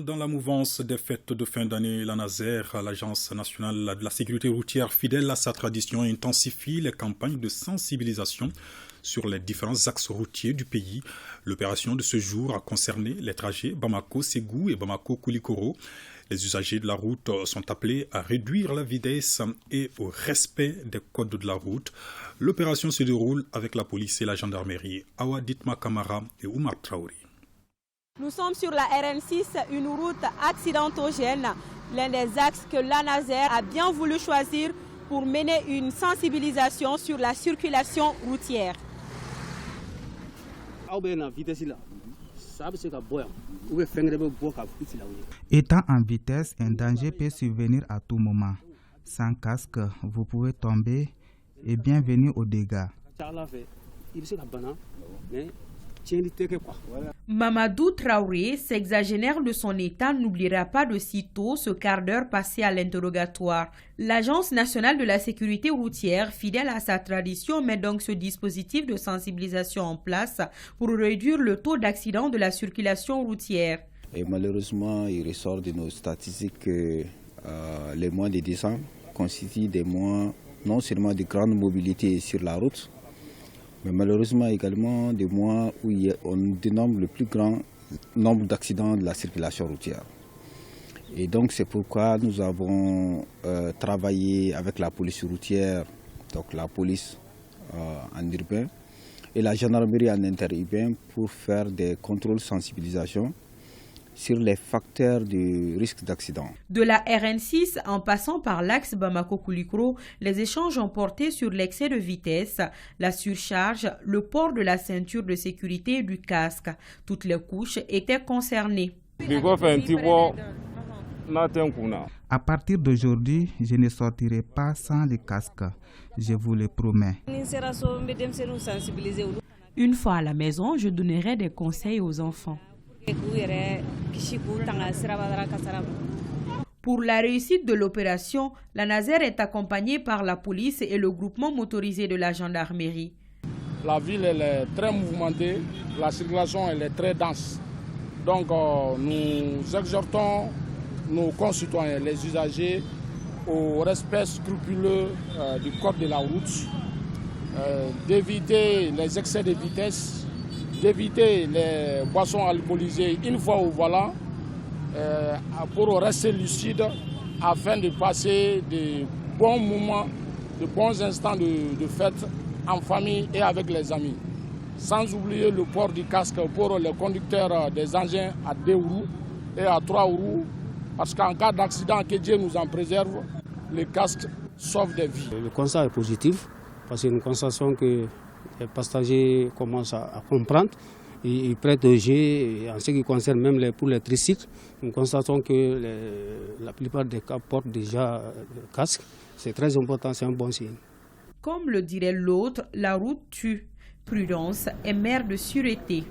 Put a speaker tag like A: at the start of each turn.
A: Dans la mouvance des fêtes de fin d'année, l'ANASER, l'Agence nationale de la sécurité routière, fidèle à sa tradition, intensifie les campagnes de sensibilisation sur les différents axes routiers du pays. L'opération de ce jour a concerné les trajets Bamako-Ségou et Bamako-Koulikoro. Les usagers de la route sont appelés à réduire la vitesse et au respect des codes de la route. L'opération se déroule avec la police et la gendarmerie. Awa Ditma Kamara et Oumar Traoré.
B: Nous sommes sur la RN6, une route accidentogène, l'un des axes que l'ANASER a bien voulu choisir pour mener une sensibilisation sur la circulation routière.
C: Étant en vitesse, un danger peut survenir à tout moment. Sans casque, vous pouvez tomber et bienvenue aux dégâts.
D: Mamadou Traoré, sexagénaire de son état, n'oubliera pas de sitôt ce quart d'heure passé à l'interrogatoire. L'Agence nationale de la sécurité routière, fidèle à sa tradition, met donc ce dispositif de sensibilisation en place pour réduire le taux d'accident de la circulation routière.
E: Et malheureusement, il ressort de nos statistiques que les mois de décembre constituent des mois non seulement de grande mobilité sur la route, mais malheureusement également des mois où on dénombre le plus grand nombre d'accidents de la circulation routière. Et donc c'est pourquoi nous avons travaillé avec la police routière, donc la police en urbain et la gendarmerie en interurbain pour faire des contrôles sensibilisation sur les facteurs de risque d'accident.
D: De la RN6 en passant par l'axe Bamako-Koulikoro, les échanges ont porté sur l'excès de vitesse, la surcharge, le port de la ceinture de sécurité et du casque. Toutes les couches étaient concernées.
C: À partir d'aujourd'hui, je ne sortirai pas sans le casque, je vous le promets.
D: Une fois à la maison, je donnerai des conseils aux enfants. Pour la réussite de l'opération, l'ANASER est accompagnée par la police et le groupement motorisé de la gendarmerie.
F: La ville elle est très mouvementée, la circulation elle est très dense. Donc nous exhortons nos concitoyens, les usagers, au respect scrupuleux du code de la route, d'éviter les excès de vitesse, d'éviter les boissons alcoolisées une fois au volant pour rester lucide afin de passer de bons moments, de bons instants de fête en famille et avec les amis. Sans oublier le port du casque pour les conducteurs des engins à 2 roues et à 3 roues parce qu'en cas d'accident, que Dieu nous en préserve, les casques sauvent des vies.
G: Le constat est positif parce que nous constatons que les passagers commencent à comprendre et ils prêtent au jeu. En ce qui concerne même pour les tricycles, nous constatons que la plupart des cas portent déjà le casque. C'est très important, c'est un bon signe.
D: Comme le dirait l'autre, la route tue. Prudence est mère de sûreté.